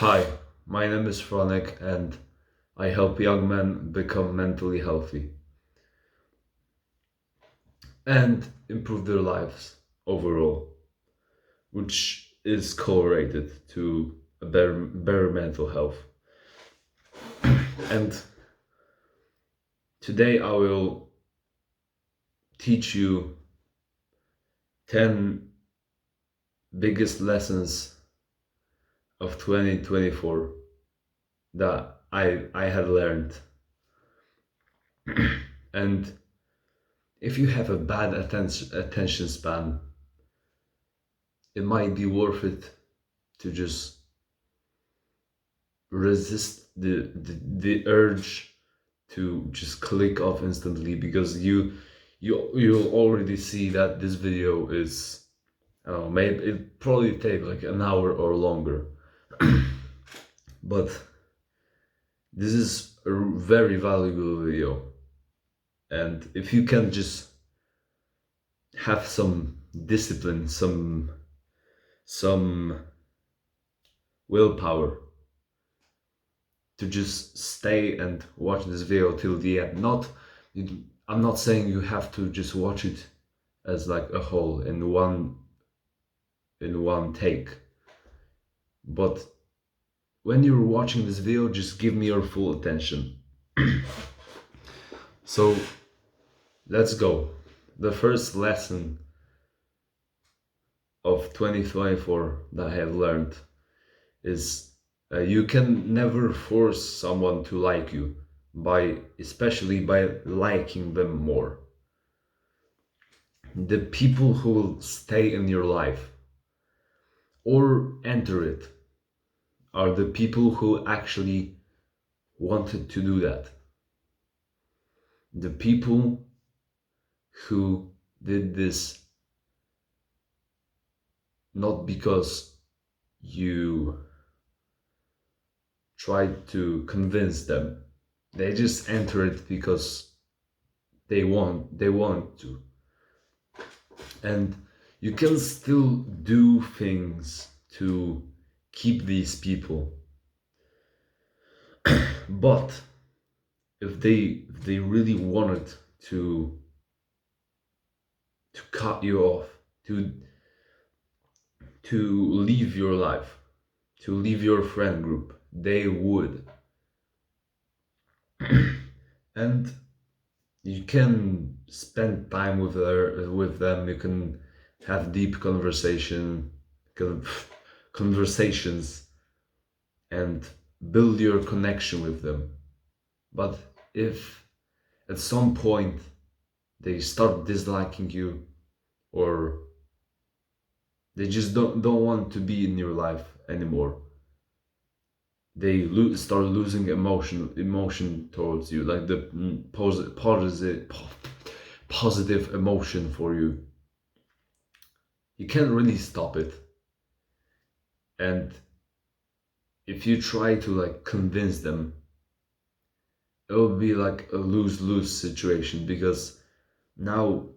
Hi, my name is Franek and I help young men become mentally healthy and improve their lives overall, which is correlated to a better mental health. And today I will teach you 10 biggest lessons of 2024 that I had learned. And if you have a bad attention span, it might be worth it to just resist the urge to just click off instantly, because you'll already see that this video is, I don't know, maybe it probably take like an hour or longer. But this is a very valuable video, and if you can just have some discipline, some willpower to just stay and watch this video till the end. I'm not saying you have to just watch it as like a whole in one take, but when you're watching this video, just give me your full attention. So let's go. The first lesson of 2024 that I have learned is you can never force someone to like you, especially by liking them more. The people who will stay in your life or enter it are the people who actually wanted to do that. The people who did this not because you tried to convince them. They just enter it because they want to. And you can still do things to keep these people. But if they really wanted to cut you off, to leave your life, to leave your friend group, they would. And you can spend time with them. You can have deep conversations and build your connection with them. But if at some point they start disliking you, or they just don't want to be in your life anymore, they start losing emotion towards you, like the positive emotion for you. You can't really stop it. And if you try to like convince them, it will be like a lose-lose situation, because now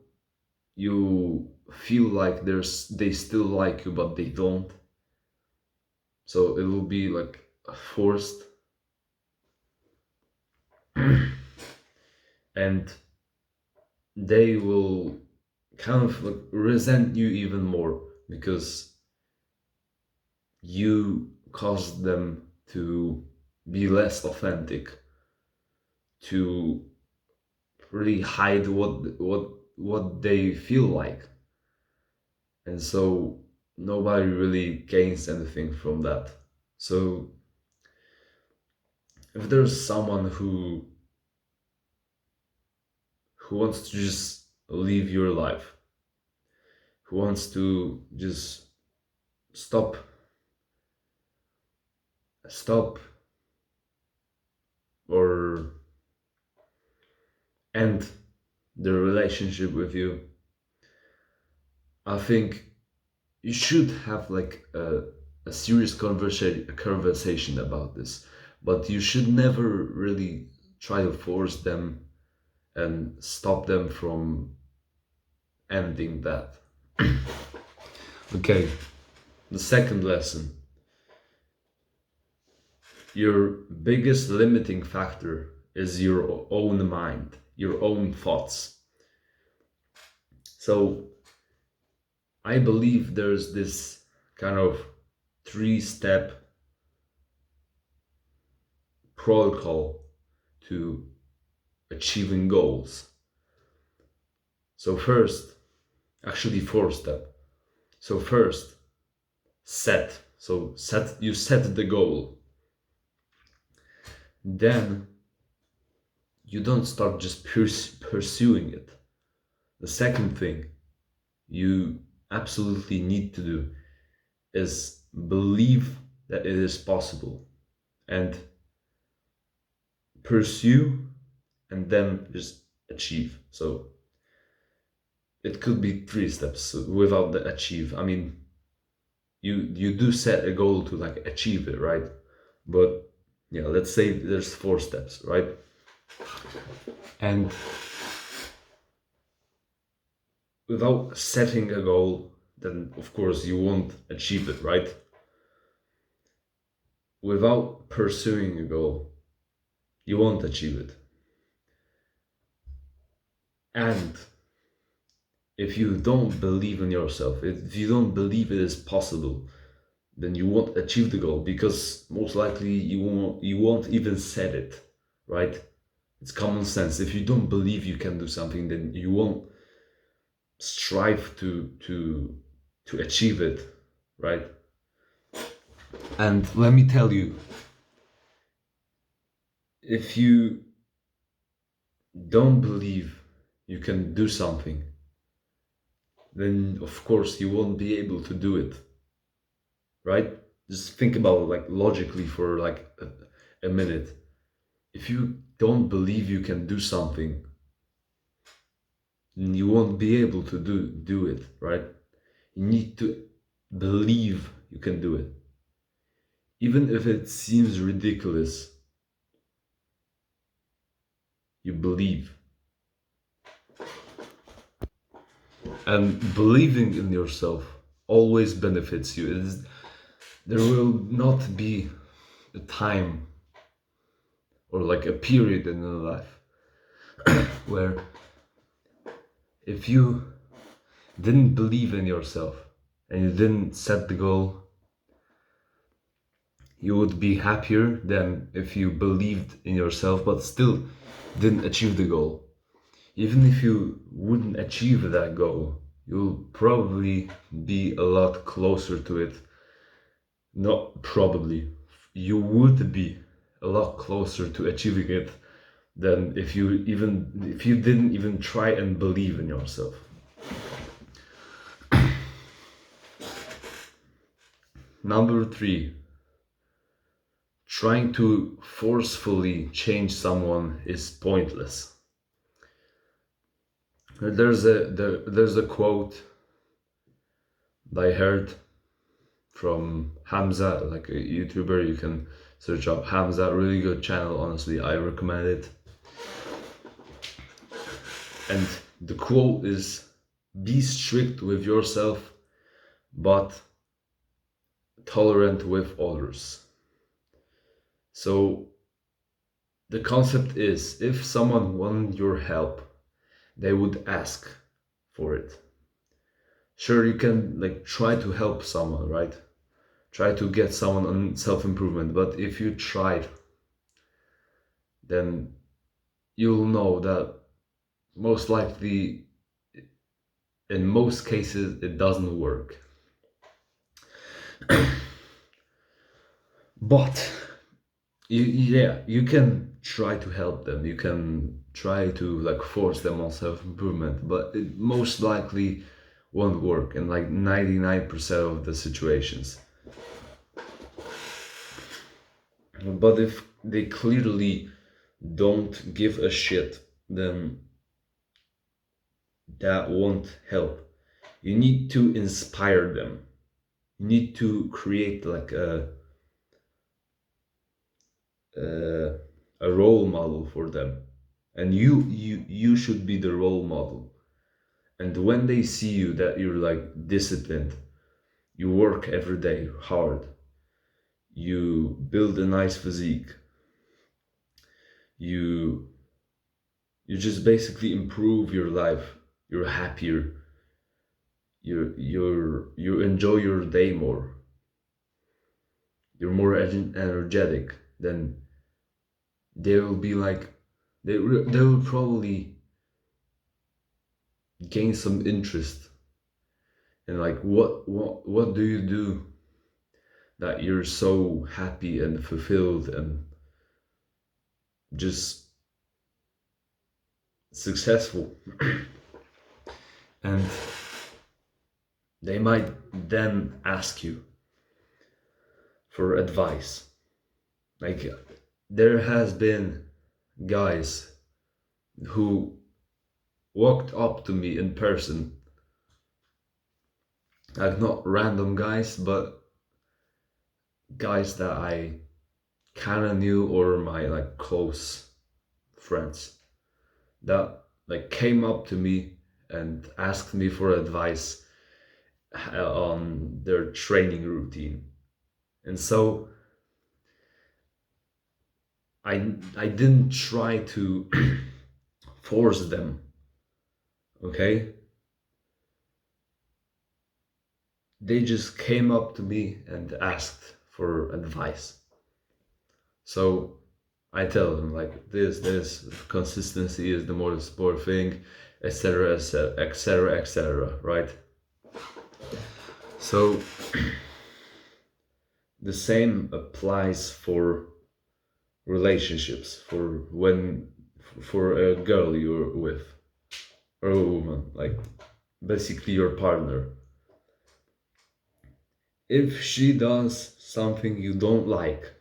you feel like they still like you but they don't. So it will be like forced. And they will kind of like resent you even more, because you caused them to be less authentic, to really hide what they feel like. And so nobody really gains anything from that. So if there's someone who wants to just leave your life, who wants to just stop or end the relationship with you, I think you should have like a serious conversation about this, but you should never really try to force them and stop them from ending that. Okay, the second lesson your biggest limiting factor is your own mind, your own thoughts. So I believe there's this kind of 3-step protocol to achieving goals. So first, actually 4-step. So first, set. So you set the goal. Then you don't start just pursuing it. The second thing you absolutely need to do is believe that it is possible and pursue and then just achieve. So it could be 3 steps without the achieve. I mean, you do set a goal to like achieve it, right? But yeah, let's say there's 4 steps, right? And without setting a goal, then of course you won't achieve it, right? Without pursuing a goal, you won't achieve it. And if you don't believe in yourself, if you don't believe it is possible, then you won't achieve the goal, because most likely you won't even set it, right? It's common sense. If you don't believe you can do something, then you won't strive to achieve it, right? And let me tell you, if you don't believe you can do something, then of course you won't be able to do it, right? Just think about it, like logically for like a minute. If you don't believe you can do something, then you won't be able to do it, right? You need to believe you can do it, even if it seems ridiculous. You believe. And believing in yourself always benefits you. There will not be a time or like a period in your life where if you didn't believe in yourself and you didn't set the goal, you would be happier than if you believed in yourself but still didn't achieve the goal. Even if you wouldn't achieve that goal, you'll probably be a lot closer to it. Not probably, you would be a lot closer to achieving it than if you didn't even try and believe in yourself. Number 3, trying to forcefully change someone is pointless. There's a quote that I heard from Hamza, like a YouTuber. You can search up Hamza, really good channel, honestly, I recommend it. And the quote is, be strict with yourself but tolerant with others. So the concept is, if someone wanted your help, they would ask for it. Sure, you can like try to help someone, right? Try to get someone on self-improvement, but if you tried, then you'll know that most likely, in most cases, it doesn't work. But you can try to help them, you can try to like force them on self-improvement, but it most likely won't work in like 99% of the situations. But if they clearly don't give a shit, then that won't help. You need to inspire them. You need to create like a role model for them, and you should be the role model. And when they see you that you're like disciplined, you work every day hard, you build a nice physique, you just basically improve your life, you're happier, you enjoy your day more, you're more energetic, then they will be like, they will probably gain some interest in like what do you do that you're so happy and fulfilled and just successful. And they might then ask you for advice. Like, there has been guys who walked up to me in person, like not random guys, but guys that I kind of knew or my like close friends, that like came up to me and asked me for advice on their training routine. And so I didn't try to force them, okay? They just came up to me and asked for advice. So I tell them like this consistency is the most important thing, etc., etc., etc., right? So the same applies for relationships, for a girl you're with, or a woman, like basically your partner. If she does something you don't like,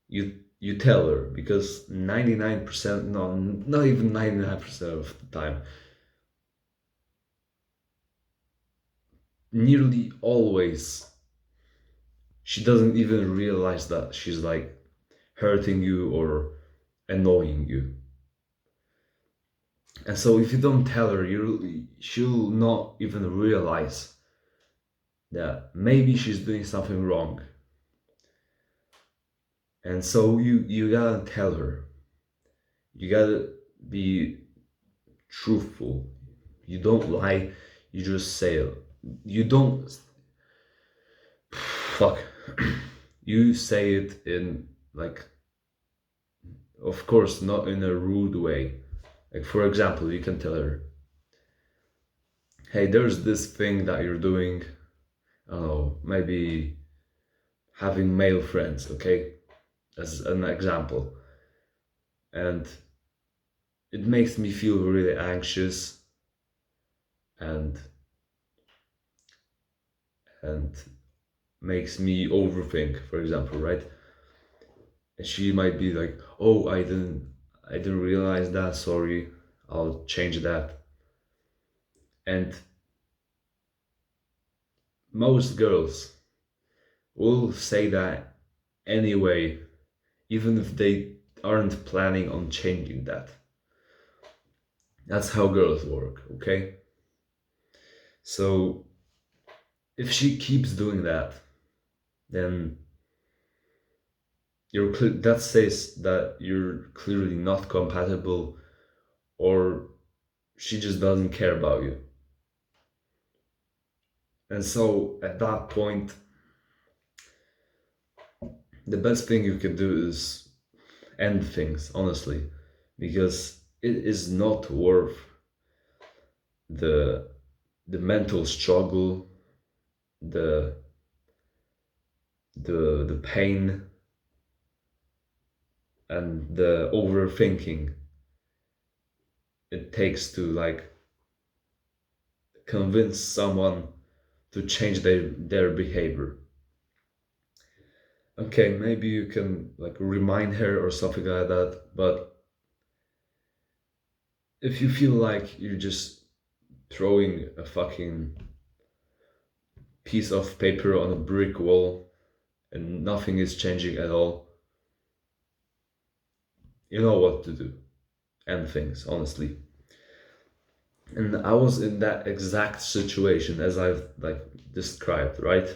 you tell her, because 99%, no, not even 99% of the time, nearly always, she doesn't even realize that she's like hurting you or annoying you. And so if you don't tell her, she'll not even realize that maybe she's doing something wrong. And so you gotta tell her. You gotta be truthful. You don't lie, you just say it. You don't fuck. You say it in like, of course, not in a rude way. Like, for example, you can tell her, hey, there's this thing that you're doing, I don't know, maybe having male friends, okay? As an example. And it makes me feel really anxious and makes me overthink, for example, right? And she might be like, oh, I didn't realize that, sorry, I'll change that. And most girls will say that anyway, even if they aren't planning on changing that. That's how girls work, okay? So if she keeps doing that, then that says that you're clearly not compatible, or she just doesn't care about you. And so at that point, the best thing you can do is end things, honestly, because it is not worth the mental struggle, the pain, and the overthinking it takes to like convince someone to change their behavior. Okay, maybe you can like remind her or something like that, but if you feel like you're just throwing a fucking piece of paper on a brick wall and nothing is changing at all, you know what to do. End things, honestly. And I was in that exact situation as I've like described, right?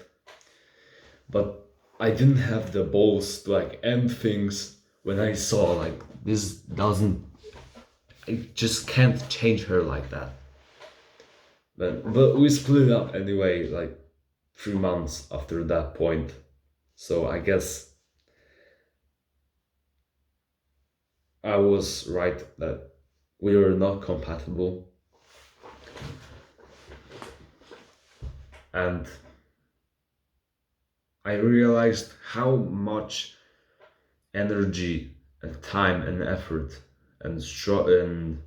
But I didn't have the balls to like end things when I saw like this doesn't, I just can't change her like that. But we split up anyway, like 3 months after that point. So I guess I was right that we were not compatible. And I realized how much energy and time and effort and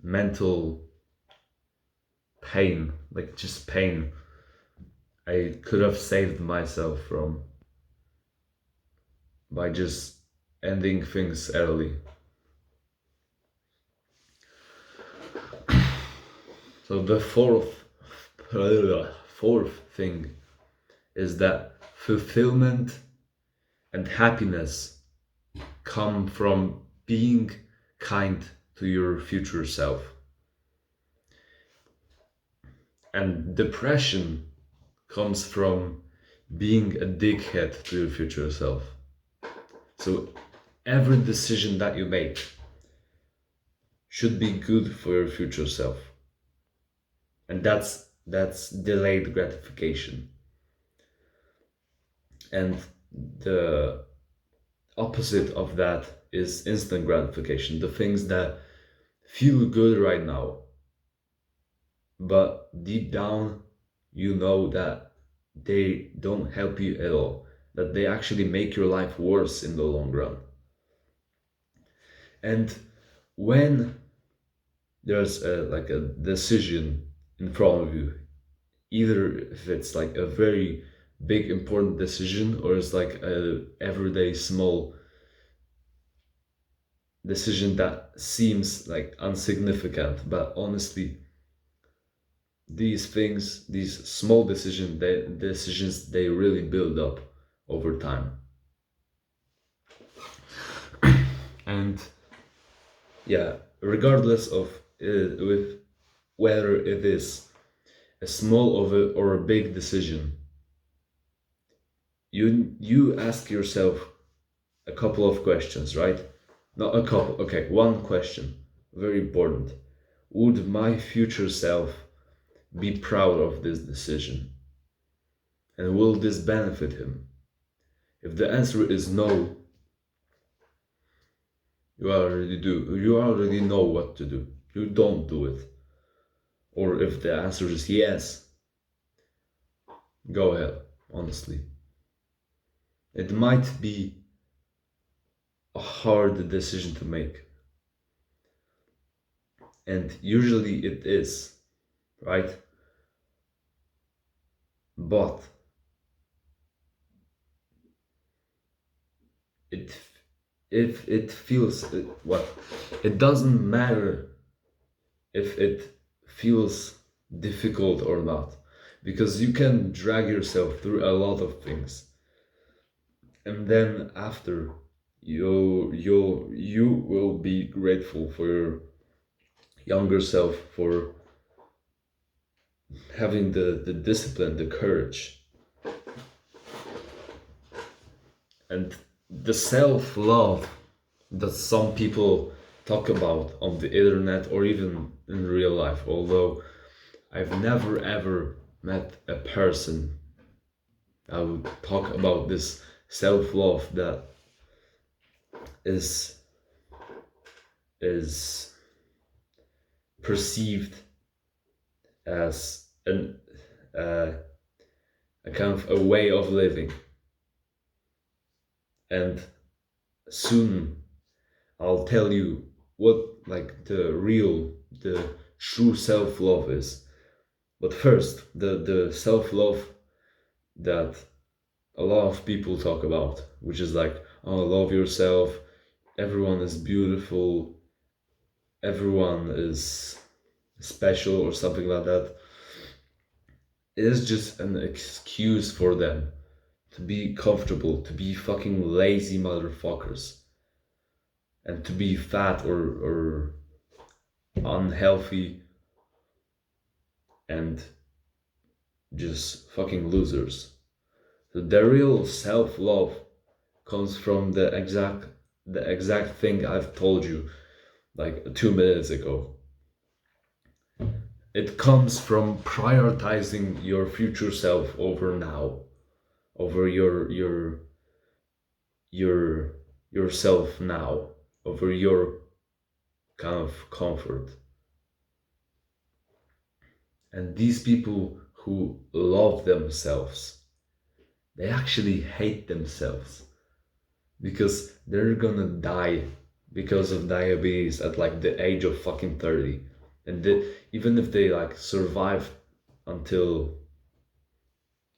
mental pain, like just pain, I could have saved myself from by just ending things early. So the fourth thing is that fulfillment and happiness come from being kind to your future self. And depression comes from being a dickhead to your future self. So every decision that you make should be good for your future self. And that's delayed gratification. And the opposite of that is instant gratification, the things that feel good right now, but deep down you know that they don't help you at all, that they actually make your life worse in the long run. And when there's like a decision in front of you, either if it's like a very big important decision or it's like a everyday small decision that seems like insignificant, but honestly these things, these small decisions, they really build up over time. And yeah, regardless of with whether it is a small or a big decision, you ask yourself a couple of questions, right? Not a couple, okay, one question, very important. Would my future self be proud of this decision? And will this benefit him? If the answer is no, you already know what to do. You don't do it. Or if the answer is yes, go ahead, honestly. It might be a hard decision to make. And usually it is, right? But it if it feels what it doesn't matter if it feels difficult or not, because you can drag yourself through a lot of things, and then after you will be grateful for your younger self for having the discipline, the courage, and the self-love that some people talk about on the internet or even in real life. Although I've never ever met a person that would talk about this self-love that is is perceived as a kind of a way of living. And soon I'll tell you what like the true self-love is. But first, the self-love that a lot of people talk about, which is like, oh, love yourself, everyone is beautiful, everyone is special or something like that. It is just an excuse for them to be comfortable, to be fucking lazy motherfuckers, and to be fat or unhealthy and just fucking losers. So the real self-love comes from the exact thing I've told you like 2 minutes ago. It comes from prioritizing your future self over now, over yourself now, over your kind of comfort. And these people who love themselves, they actually hate themselves because they're gonna die because of diabetes at like the age of fucking 30. And even if they like survive until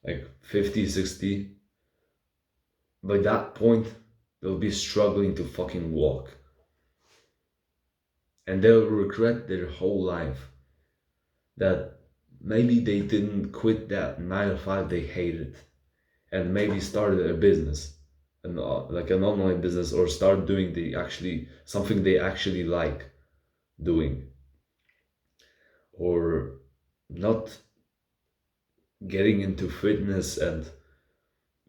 like 50, 60, by that point they'll be struggling to fucking walk. And they'll regret their whole life that maybe they didn't quit that 9 to 5 they hated and maybe started a business, and like an online business, or start doing something they actually like doing, or not getting into fitness and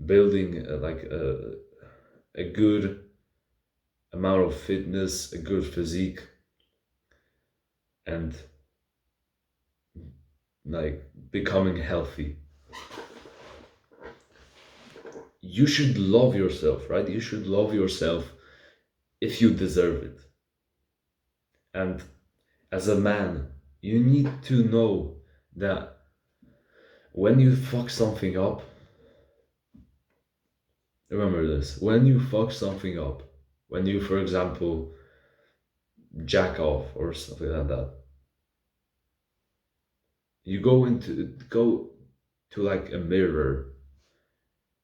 building a good amount of fitness, a good physique, and like becoming healthy. You should love yourself, right? You should love yourself if you deserve it. And as a man, you need to know that when you fuck something up, remember this, when you fuck something up, when you, for example, jack off or something like that, you go to like a mirror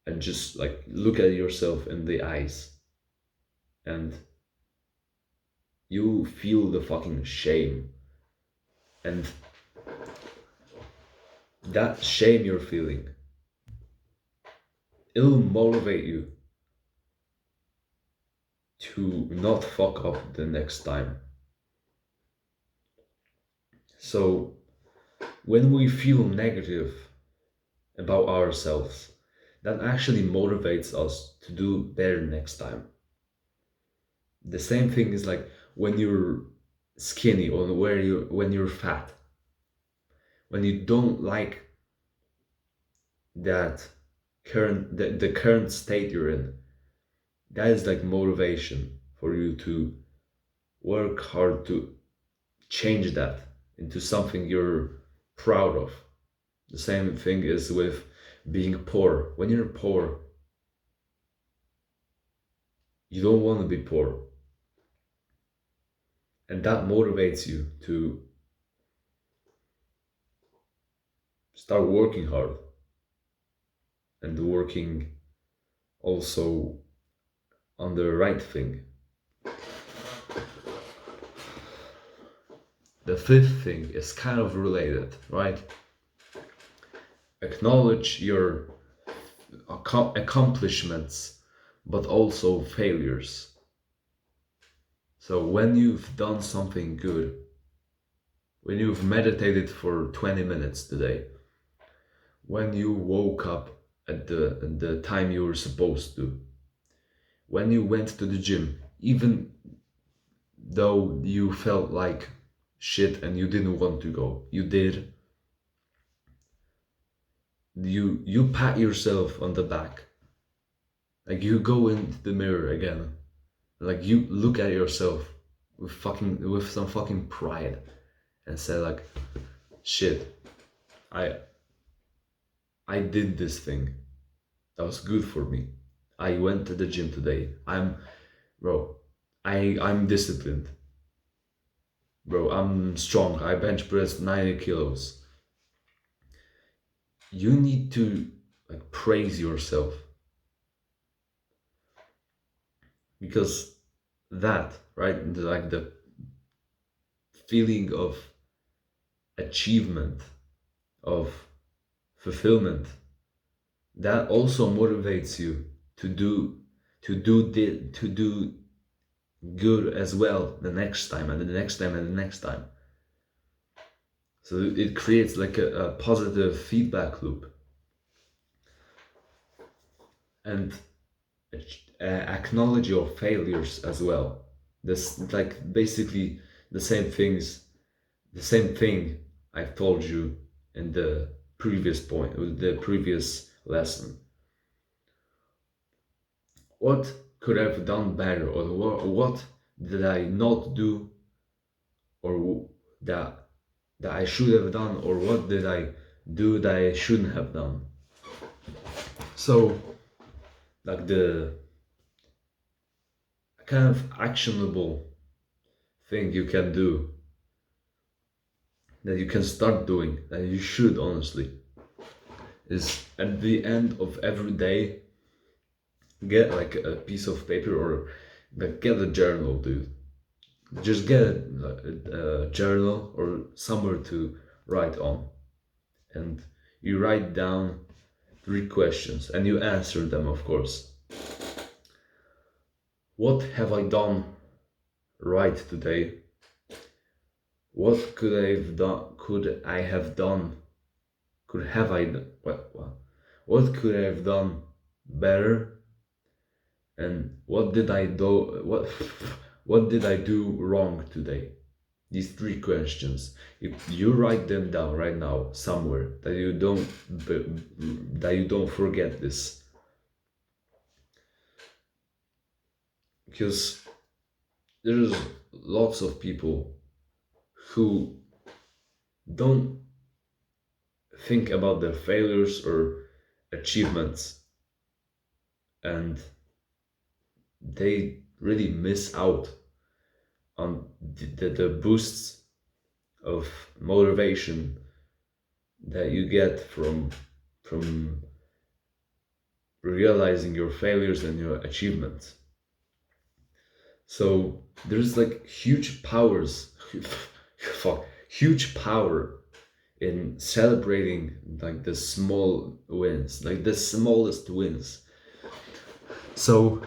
and just like look at yourself in the eyes, and you feel the fucking shame. And that shame you're feeling, it'll motivate you to not fuck up the next time. So when we feel negative about ourselves, that actually motivates us to do better next time. The same thing is like when you're skinny, or when you're fat, when you don't like that the current state you're in, that is like motivation for you to work hard to change that into something you're proud of. The same thing is with being poor. When you're poor, you don't want to be poor, and that motivates you to start working hard and working also on the right thing. The fifth thing is kind of related, right? Acknowledge your accomplishments, but also failures. So when you've done something good, when you've meditated for 20 minutes today, when you woke up at the time you were supposed to, when you went to the gym, even though you felt like shit and you didn't want to go, you did. You pat yourself on the back. Like you go into the mirror again. Like you look at yourself with some fucking pride and say like, shit, I did this thing. That was good for me. I went to the gym today. I'm disciplined. Bro, I'm strong. I bench pressed 90 kilos. You need to like praise yourself, because that, right, like the feeling of achievement, of fulfillment, that also motivates you to do good as well the next time and the next time and the next time. So it creates like a positive feedback loop. and acknowledge your failures as well. This like basically the same things, the same thing I've told you in the previous point, the previous lesson. What could I have done better, or what did I not do, or that I should have done, or what did I do that I shouldn't have done? So, like the kind of actionable thing you can do, that you can start doing, that you should honestly, is at the end of every day, get like a piece of paper, or like get a journal, dude. Just get a journal or somewhere to write on, and you write down 3 questions and you answer them, of course. What have I done right today? What could I have done? Could have I done? What could I have done better? And what did I do? What did I do wrong today? These 3 questions. If you write them down right now somewhere, that you don't forget this, because there's lots of people who don't think about their failures or achievements, and they really miss out on the boosts of motivation that you get from realizing your failures and your achievements. So there's like huge powers, huge power in celebrating like the small wins, like the smallest wins. So,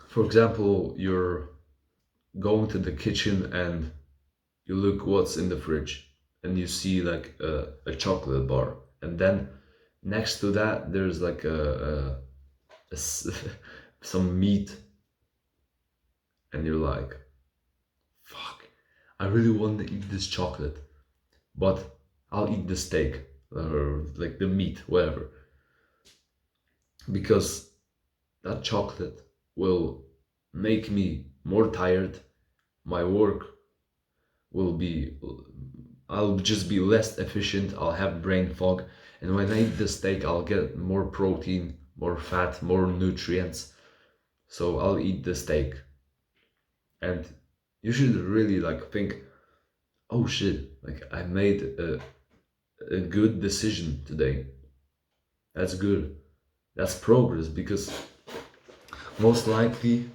for example, you're going to the kitchen and you look what's in the fridge, and you see like a chocolate bar, and then next to that there's like some meat, and you're like, fuck, I really want to eat this chocolate, but I'll eat the steak or like the meat, whatever, because that chocolate will make me more tired. My work will be, I'll just be less efficient. I'll have brain fog, and when I eat the steak, I'll get more protein, more fat, more nutrients. So I'll eat the steak. And you should really like think, oh shit, like I made a good decision today. That's good. That's progress, because most likely,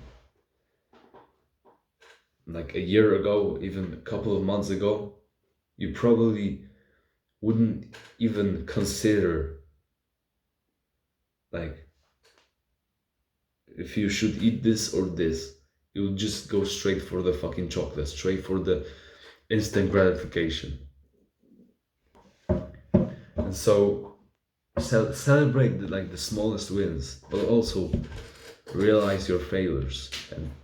like a year ago, even a couple of months ago, you probably wouldn't even consider like if you should eat this or this. You'll just go straight for the fucking chocolate, straight for the instant gratification. And so celebrate like the smallest wins, but also realize your failures,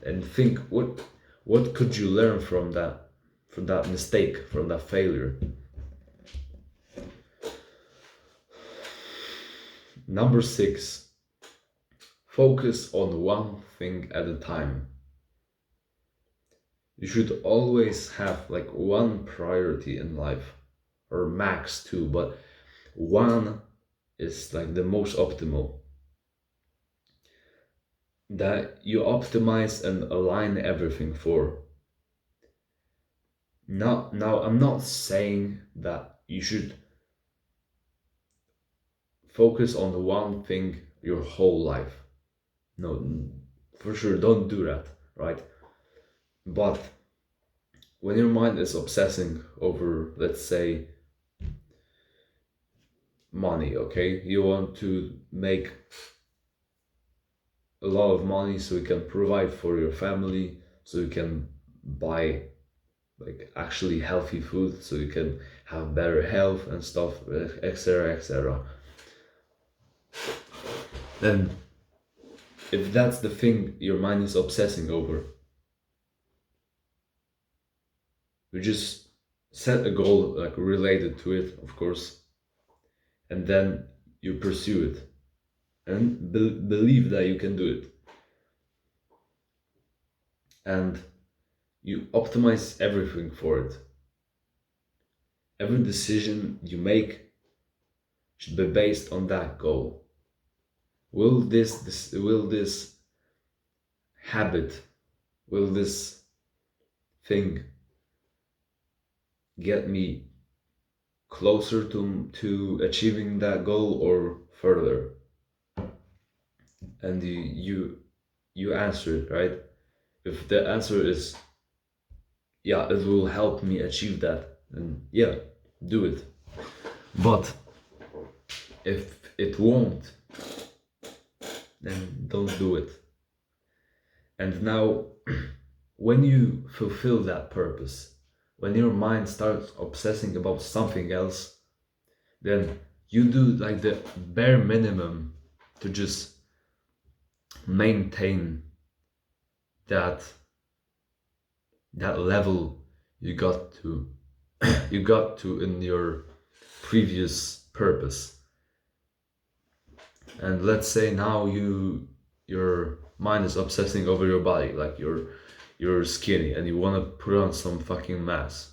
and think what could you learn from that mistake, from that failure. Number 6, focus on one thing at a time. You should always have like one priority in life, or max 2, but one is like the most optimal, that you optimize and align everything for. Now I'm not saying that you should focus on the one thing your whole life. No, for sure, don't do that, right? But when your mind is obsessing over, let's say, money, okay? You want to make a lot of money so you can provide for your family, so you can buy like actually healthy food, so you can have better health and stuff, etc., etc. then if that's the thing your mind is obsessing over, you just set a goal like related to it, of course, and then you pursue it and believe that you can do it. And you optimize everything for it. Every decision you make should be based on that goal. Will this habit, will this thing get me closer to achieving that goal or further? And you answer it, right? If the answer is yeah, it will help me achieve that, then yeah, do it. But if it won't, then don't do it. And now, when you fulfill that purpose, when your mind starts obsessing about something else, then you do like the bare minimum to just maintain that level you got to in your previous purpose. And let's say now your mind is obsessing over your body, like you're skinny and you want to put on some fucking mass.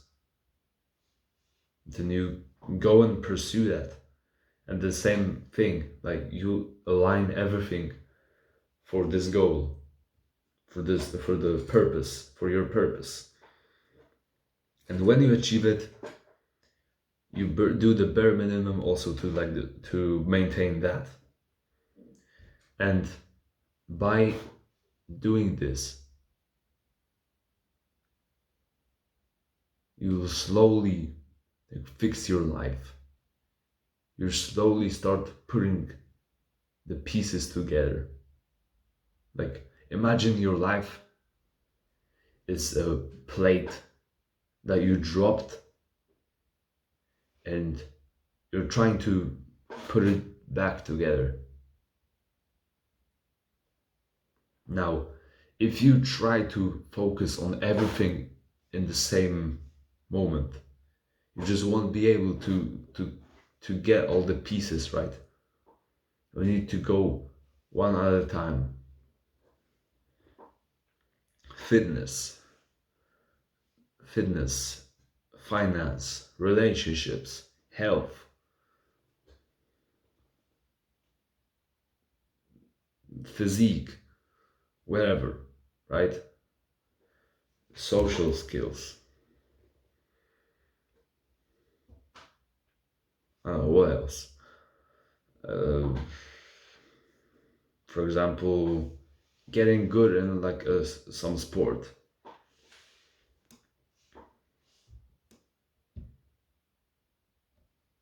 Then you go and pursue that. And the same thing, like you align everything for this goal, for the purpose, for your purpose. And when you achieve it, you do the bare minimum also to maintain that. And by doing this, you will slowly fix your life. You slowly start putting the pieces together. Like, imagine your life is a plate that you dropped and you're trying to put it back together. Now, if you try to focus on everything in the same moment, you just won't be able to get all the pieces right. You need to go one at a time. Fitness, finance, relationships, health, physique, whatever, right? Social skills. What else? For example, getting good in like some sport.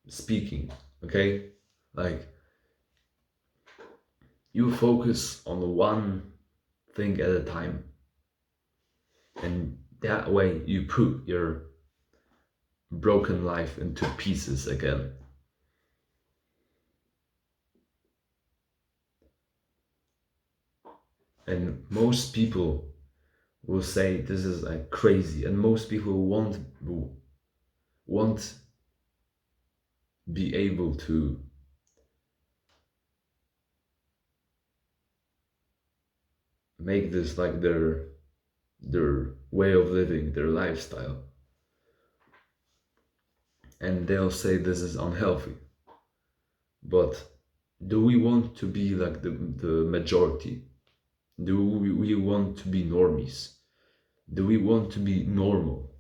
Speaking, okay? Like, you focus on one thing at a time. And that way you put your broken life into pieces again. And most people will say this is like crazy, and most people won't be able to make this like their way of living, their lifestyle. And they'll say this is unhealthy. But do we want to be like the majority? Do we want to be normies? Do we want to be normal?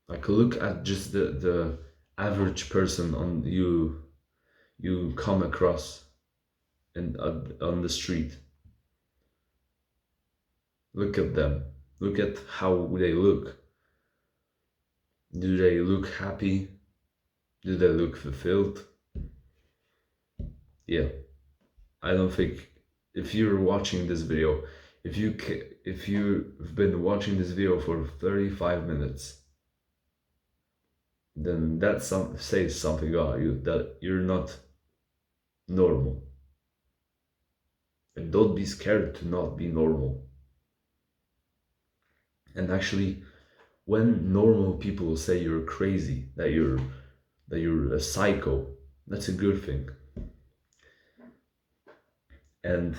Like, look at just the average person on you come across on the street. Look at them. Look at how they look. Do they look happy? Do they look fulfilled? Yeah. I don't think, if you're watching this video, if you've been watching this video for 35 minutes, then that says something about you, that you're not normal. And don't be scared to not be normal. And actually, when normal people say you're crazy, that you're a psycho, that's a good thing. And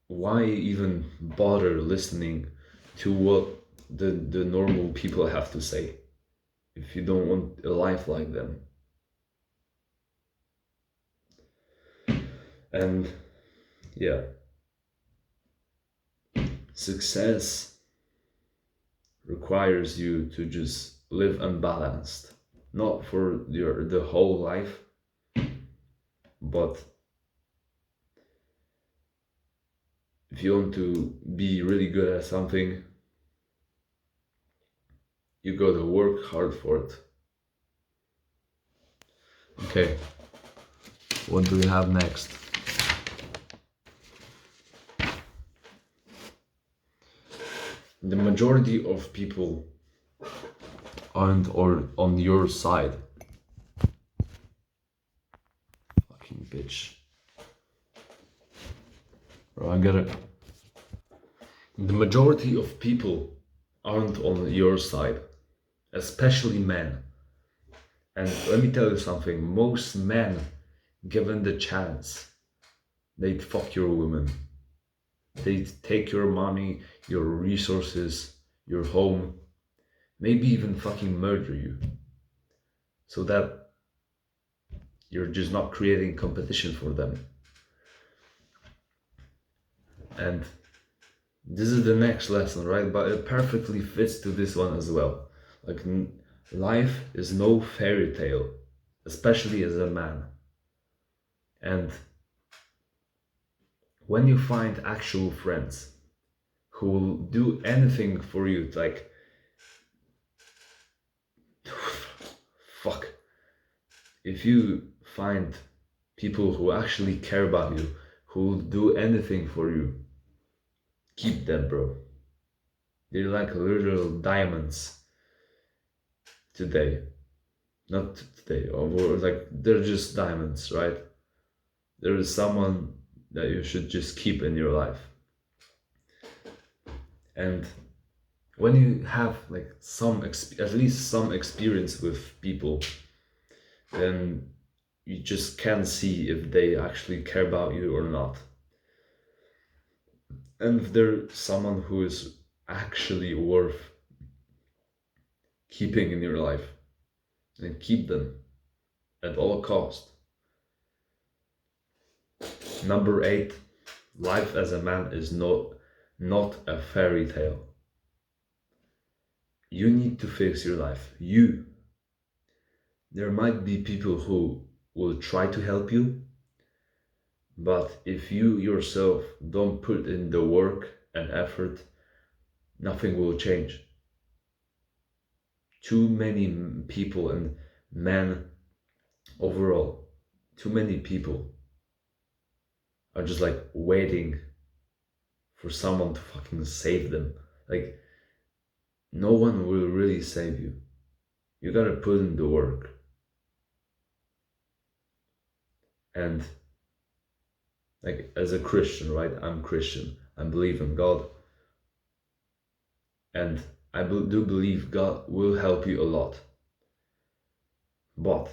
why even bother listening to what the normal people have to say if you don't want a life like them? And yeah, success requires you to just live unbalanced, not for the whole life, but if you want to be really good at something, you gotta work hard for it. Okay, what do we have next? The majority of people aren't or on your side. Fucking bitch. Bro, I get it. The majority of people aren't on your side, especially men. And let me tell you something, most men, given the chance, they'd fuck your woman. They'd take your money, your resources, your home, maybe even fucking murder you. So that you're just not creating competition for them. And this is the next lesson, right? But it perfectly fits to this one as well. Like, life is no fairy tale, especially as a man. And when you find actual friends who will do anything for you, like, fuck, if you find people who actually care about you, who will do anything for you, keep them, bro. They're like literal diamonds today. Not today, or like they're just diamonds, right? There is someone that you should just keep in your life. And when you have like at least some experience with people, then you just can see if they actually care about you or not. And if they're someone who is actually worth keeping in your life, then keep them at all cost. Number 8, life as a man is not a fairy tale. You need to fix your life. There might be people who will try to help you, but if you yourself don't put in the work and effort, nothing will change. Too many people and men overall, too many people are just like waiting for someone to fucking save them. Like, no one will really save you. You gotta put in the work. And like, as a Christian, right? I'm Christian. I believe in God. And I do believe God will help you a lot. But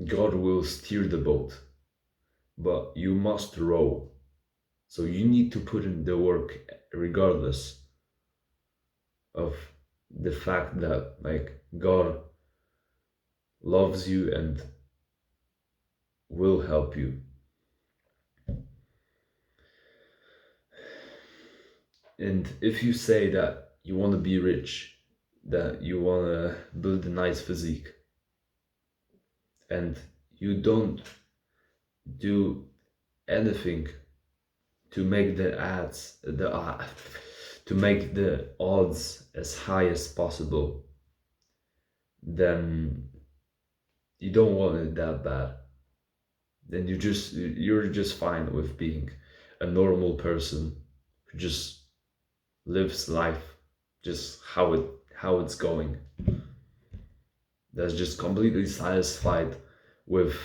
God will steer the boat. But you must row. So you need to put in the work regardless of the fact that like God loves you and will help you. And if you say that you want to be rich, that you want to build a nice physique, and you don't do anything to make to make the odds as high as possible, then you don't want it that bad. Then you're just fine with being a normal person who just lives life just how how it's going. That's just completely satisfied with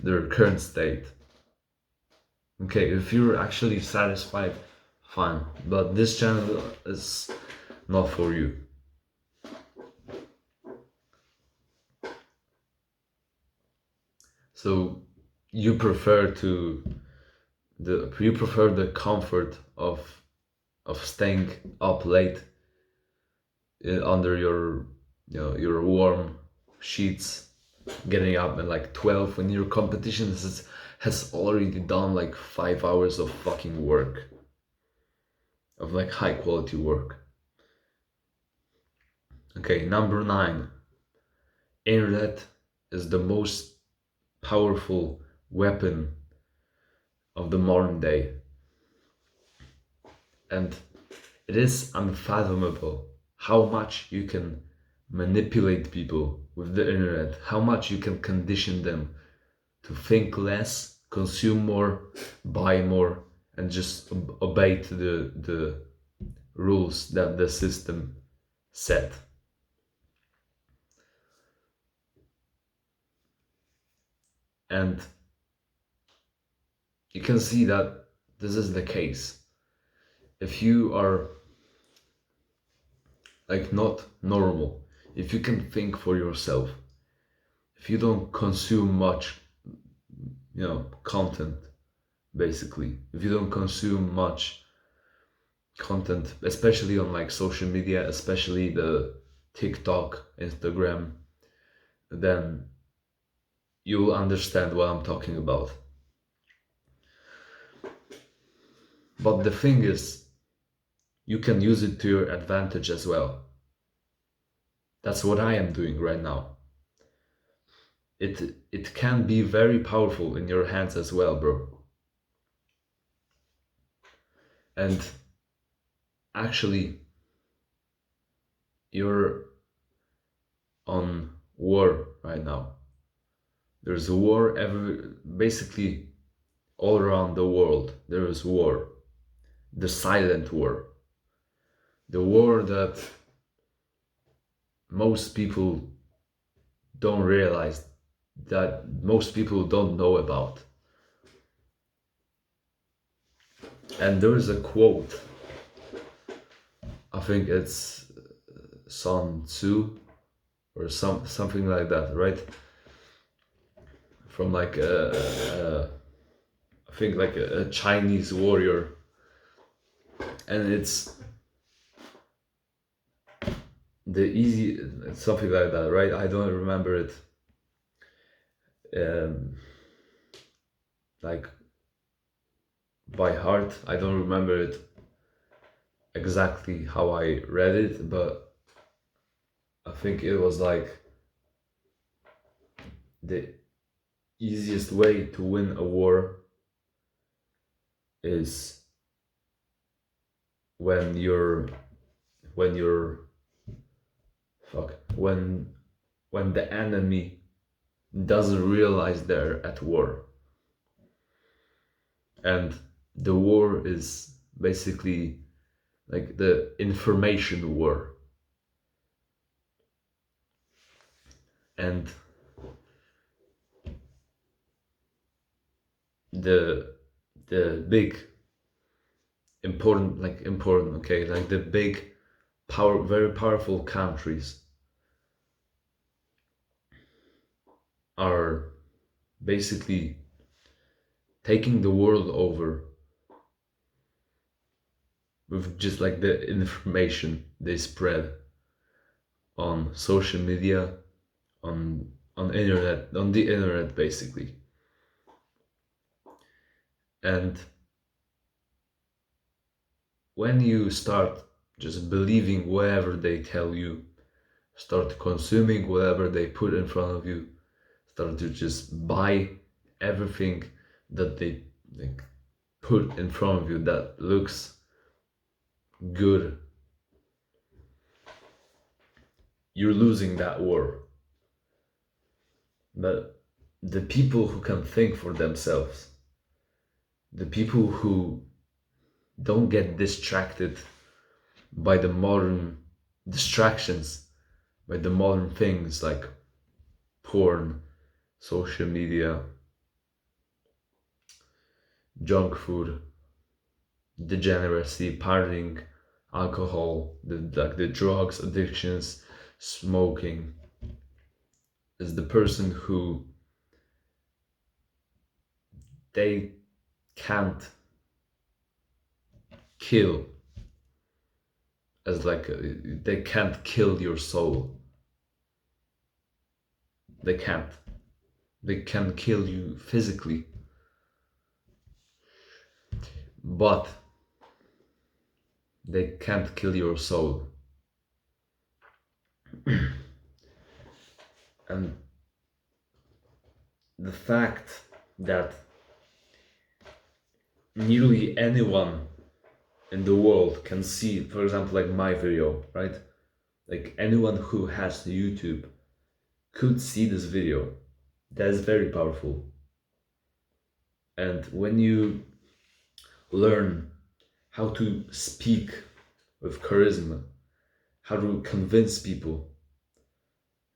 their current state. Okay, if you're actually satisfied, fine, but this channel is not for you. So you prefer the comfort of staying up late under your warm sheets, getting up at like 12 when your competition has already done like 5 hours of fucking work, of like high quality work. Okay, number 9. Internet is the most powerful weapon of the modern day. And it is unfathomable how much you can manipulate people with the internet, how much you can condition them to think less, consume more, buy more, and just obey to the rules that the system set. And you can see that this is the case. If you are like not normal, if you can think for yourself, if you don't consume much, content, basically, if you don't consume much content, especially on like social media, especially the TikTok, Instagram, then you'll understand what I'm talking about. But the thing is, you can use it to your advantage as well. That's what I am doing right now. It can be very powerful in your hands as well, bro. And actually, you're on war right now. There's a war basically all around the world. There is war. The silent war. The war that most people don't realize, that most people don't know about. And there is a quote, I think it's Sun Tzu or something like that, right? From like I think like a Chinese warrior, and it's something like that, right? I don't remember it like by heart. I don't remember it exactly how I read it, but I think it was like the easiest way to win a war is when the enemy doesn't realize they're at war. And the war is basically like the information war. And the big important, okay, like the big very powerful countries are basically taking the world over with just like the information they spread on social media, on the internet basically. And when you start just believing whatever they tell you, start consuming whatever they put in front of you, start to just buy everything that they like put in front of you that looks good, you're losing that war. But the people who can think for themselves, the people who don't get distracted by the modern distractions, by the modern things like porn, social media, junk food, degeneracy, partying, alcohol, the drugs, addictions, smoking. Is the person who they can't kill, as like they can't kill your soul. They can't. They can kill you physically, but they can't kill your soul. And the fact that nearly anyone in the world can see, for example, like my video, right? Like anyone who has YouTube could see this video. That is very powerful. And when you learn how to speak with charisma, how to convince people,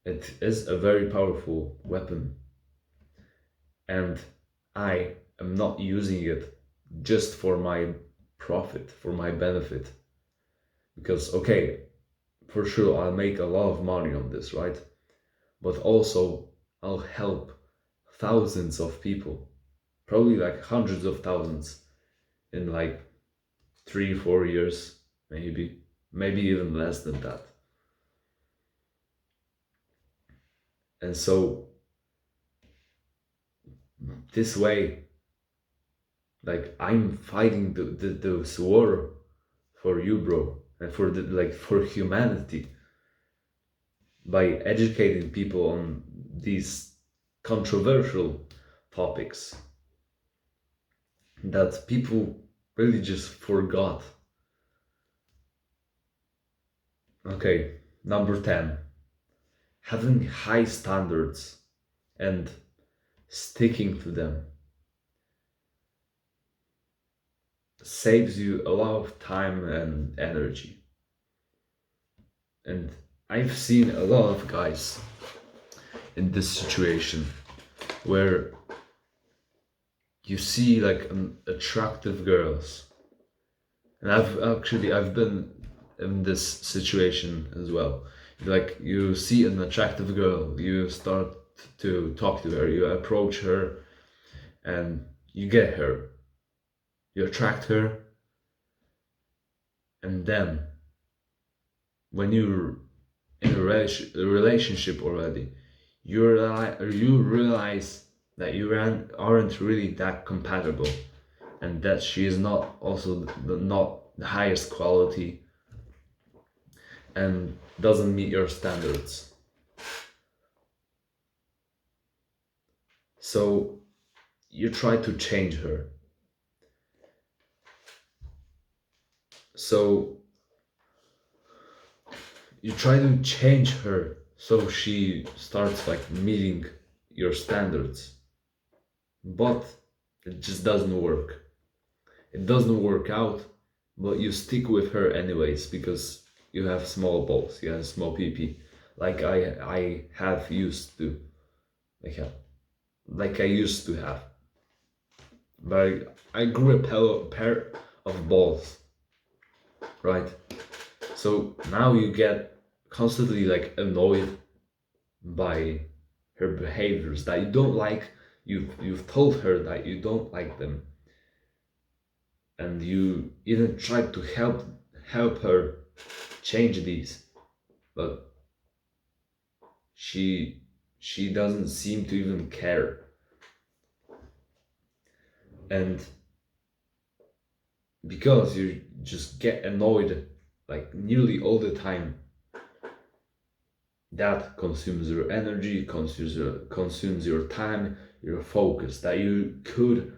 it is a very powerful weapon. And I am not using it just for my profit, for my benefit. Because, okay, for sure I'll make a lot of money on this, right? But also I'll help thousands of people, probably like hundreds of thousands in like 3-4 years, maybe even less than that. And so this way, like I'm fighting this war for you, bro, and for for humanity, by educating people on these controversial topics that people really just forgot. Okay, number 10. Having high standards and sticking to them saves you a lot of time and energy. And I've seen a lot of guys in this situation where you see like attractive girls, and I've been in this situation as well. Like you see an attractive girl, you start to talk to her, you approach her, and you get her, you attract her, and then when you're in a relationship already, you realize that you aren't really that compatible, and that she is not also not the highest quality and doesn't meet your standards. So you try to change her. So you try to change her so she starts like meeting your standards. But it just doesn't work. It doesn't work out, but you stick with her anyways because you have small balls, you have small PP, like I have used to, like I used to have. But I grew a pair of balls, right? So now you get constantly like annoyed by her behaviors that you don't like. You've told her that you don't like them, and you even tried to help her change these, but she doesn't seem to even care. And because you just get annoyed like nearly all the time, that consumes your energy, consumes your time, your focus that you could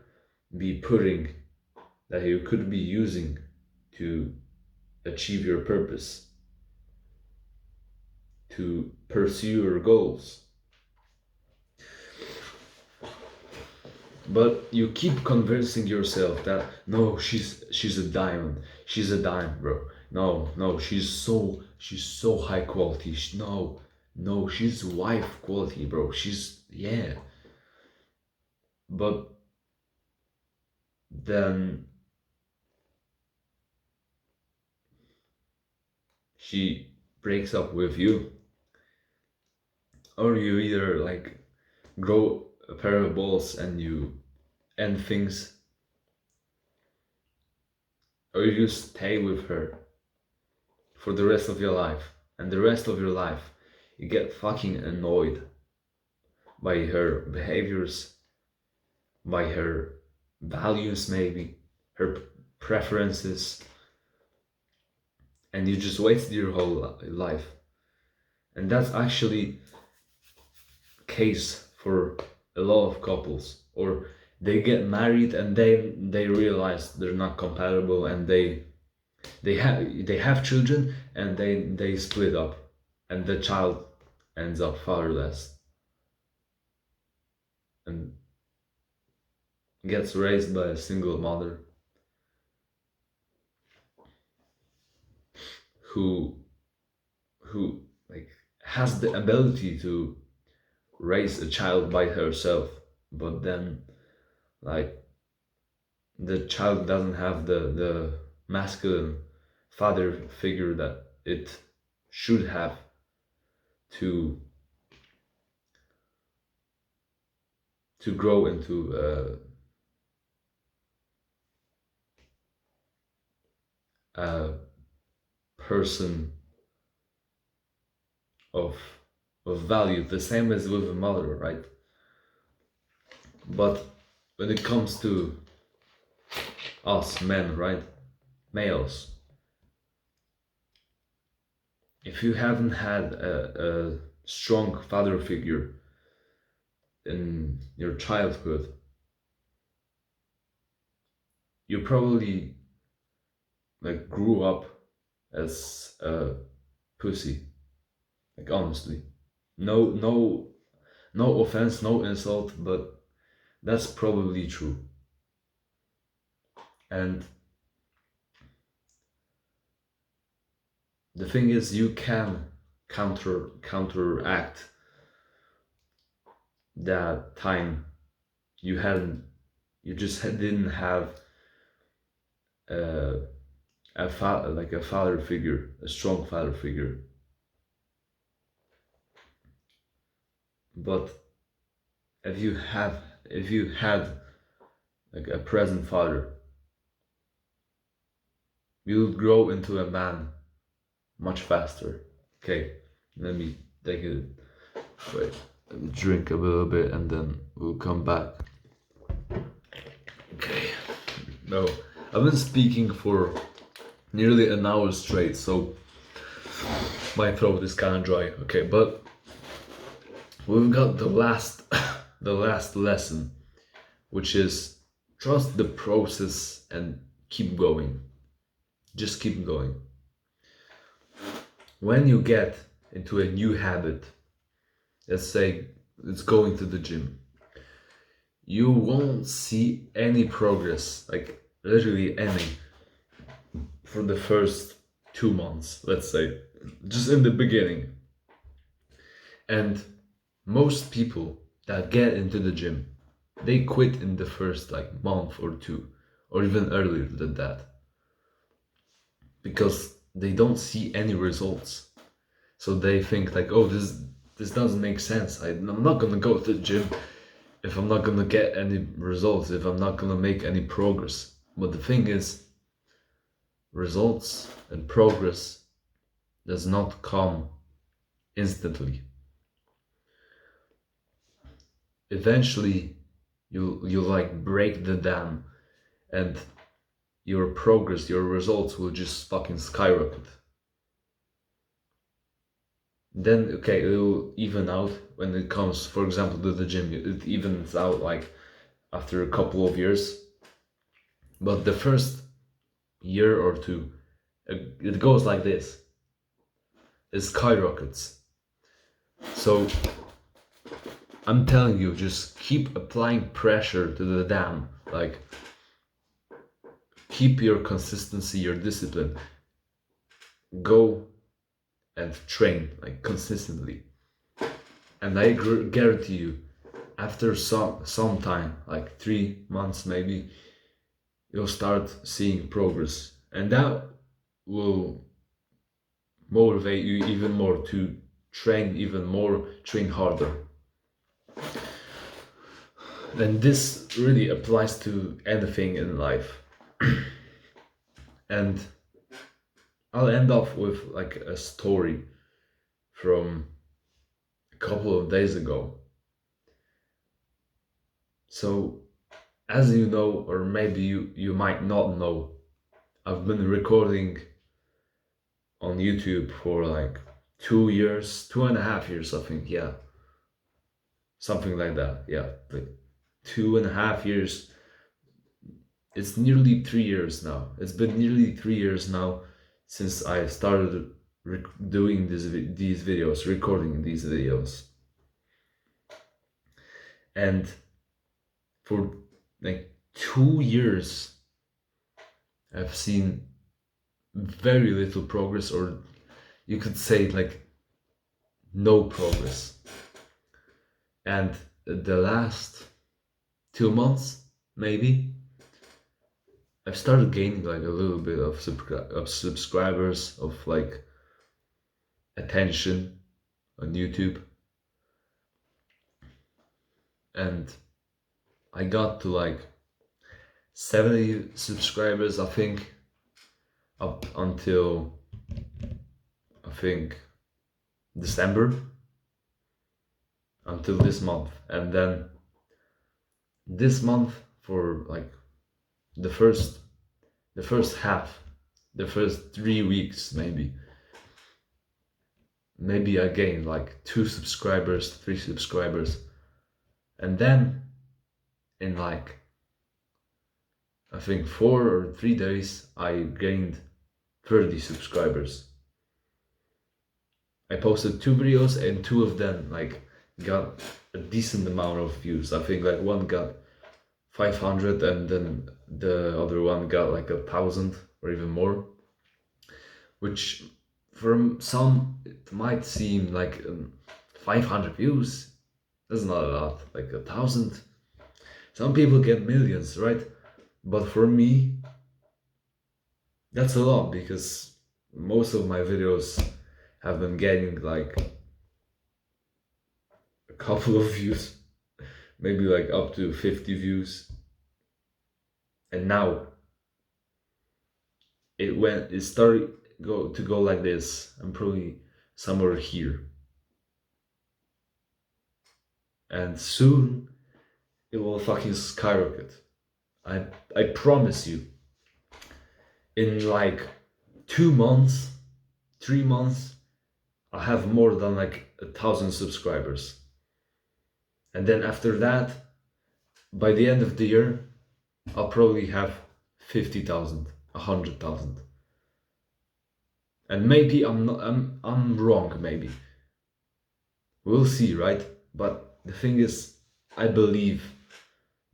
be putting, that you could be using to achieve your purpose, to pursue your goals. But you keep convincing yourself that no, she's a diamond. She's a dime, bro. No, she's so high quality. No, she's wife quality, bro. She's, yeah. But then she breaks up with you, or you either like grow a pair of balls and you end things, or you stay with her for the rest of your life, and the rest of your life you get fucking annoyed by her behaviors, by her values, maybe her preferences, and you just wasted your whole life. And that's actually case for a lot of couples, or they get married and they realize they're not compatible, and they have children, and they split up, and the child ends up fatherless and gets raised by a single mother who like has the ability to raise a child by herself, but then like the child doesn't have the masculine father figure that it should have to grow into a person of value, the same as with a mother, right? But when it comes to us men, right, males, if you haven't had a strong father figure in your childhood, you probably like grew up as a pussy. Like honestly, no offense, no insult, but that's probably true. And the thing is, you can counteract that time you just didn't have a father figure, a strong father figure. But if you had like a present father, you'll grow into a man much faster. Okay, let me take it. Wait, let me drink a little bit and then we'll come back. Okay. No, I've been speaking for nearly an hour straight, so my throat is kind of dry. Okay, but we've got the last lesson, which is trust the process and keep going. Just keep going. When you get into a new habit, let's say it's going to the gym, you won't see any progress, like literally any, for the first 2 months, let's say, just in the beginning. And most people that get into the gym, they quit in the first like month or two, or even earlier than that, because they don't see any results. So they think like, oh, this doesn't make sense. I'm not gonna go to the gym if I'm not gonna get any results, if I'm not gonna make any progress. But the thing is, results and progress does not come instantly. Eventually, you like break the dam, and your progress, your results will just fucking skyrocket. Then okay, it will even out when it comes, for example, to the gym. It evens out like after a couple of years. But the first year or two, it goes like this. It skyrockets. So I'm telling you, just keep applying pressure to the dam. Like, keep your consistency, your discipline. Go and train like consistently. And I guarantee you, after some time, like 3 months maybe, you'll start seeing progress, and that will motivate you even more to train even more, train harder. And this really applies to anything in life. And I'll end off with like a story from a couple of days ago. So, as you know, or maybe you might not know, I've been recording on YouTube for like 2 years, 2.5 years, I think, yeah. Something like that, yeah. Like 2.5 years. It's nearly 3 years now. It's been nearly 3 years now since I started doing these videos, recording these videos. And for like 2 years, I've seen very little progress, or you could say like no progress. And the last 2 months, maybe, I've started gaining like a little bit of subscribers, of like attention on YouTube. And I got to like 70 subscribers, I think, up until I think December, until this month. And then this month, for like the first half, the first 3 weeks, maybe I gained like 2 subscribers, 3 subscribers. And then in like I think 4 or 3 days, I gained 30 subscribers. I posted 2 videos, and 2 of them like got a decent amount of views. I think like one got 500, and then the other one got like 1,000 or even more. Which from some it might seem like 500 views. That's not a lot. Like 1,000. Some people get millions, right? But for me, that's a lot, because most of my videos have been getting like a couple of views, maybe like up to 50 views. And now it started to go like this. I'm probably somewhere here. And soon it will fucking skyrocket. I promise you. In like 2 months, 3 months, I'll have more than like 1,000 subscribers. And then after that, by the end of the year, I'll probably have 50,000, 100,000. And maybe I'm wrong, maybe. We'll see, right? But the thing is, I believe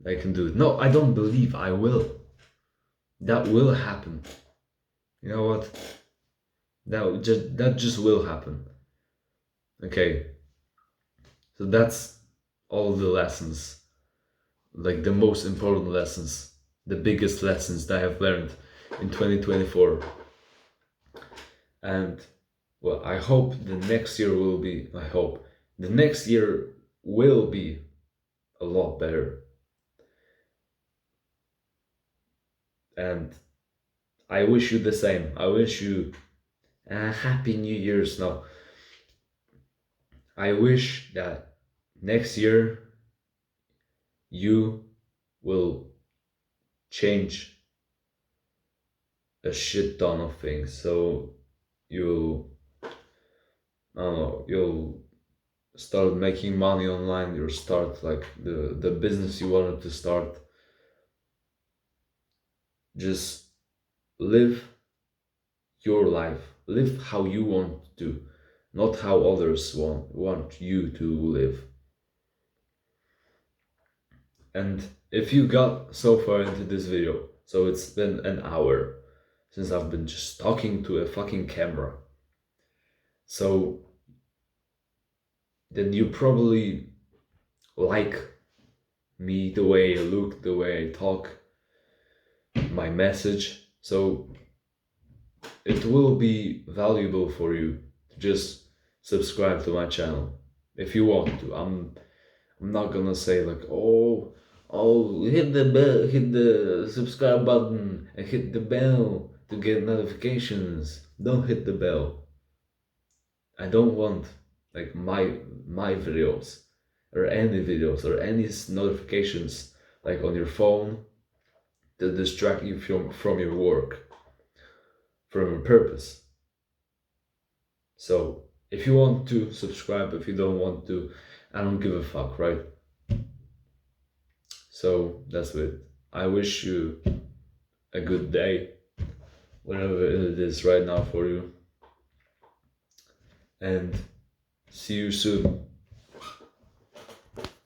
I can do it. No, I don't believe, I will. That will happen. You know what? That just will happen. Okay. So that's all the lessons. Like the most important lessons, the biggest lessons that I have learned in 2024. And well, I hope the next year will be a lot better. And I wish you the same. I wish you a happy New Year's now. I wish that next year you will change a shit ton of things. So you'll start making money online. You'll start like the business you wanted to start. Just live your life. Live how you want to, not how others want you to live. And if you got so far into this video, so it's been an hour since I've been just talking to a fucking camera, so then you probably like me, the way I look, the way I talk, my message. So it will be valuable for you to just subscribe to my channel if you want to. I'm not gonna say like, oh, hit the bell, hit the subscribe button and hit the bell to get notifications. Don't hit the bell. I don't want like my videos or any videos or any notifications like on your phone to distract you from your work, from your purpose. So if you want to subscribe, if you don't want to, I don't give a fuck, right? So that's it. I wish you a good day, whatever it is right now for you, and see you soon.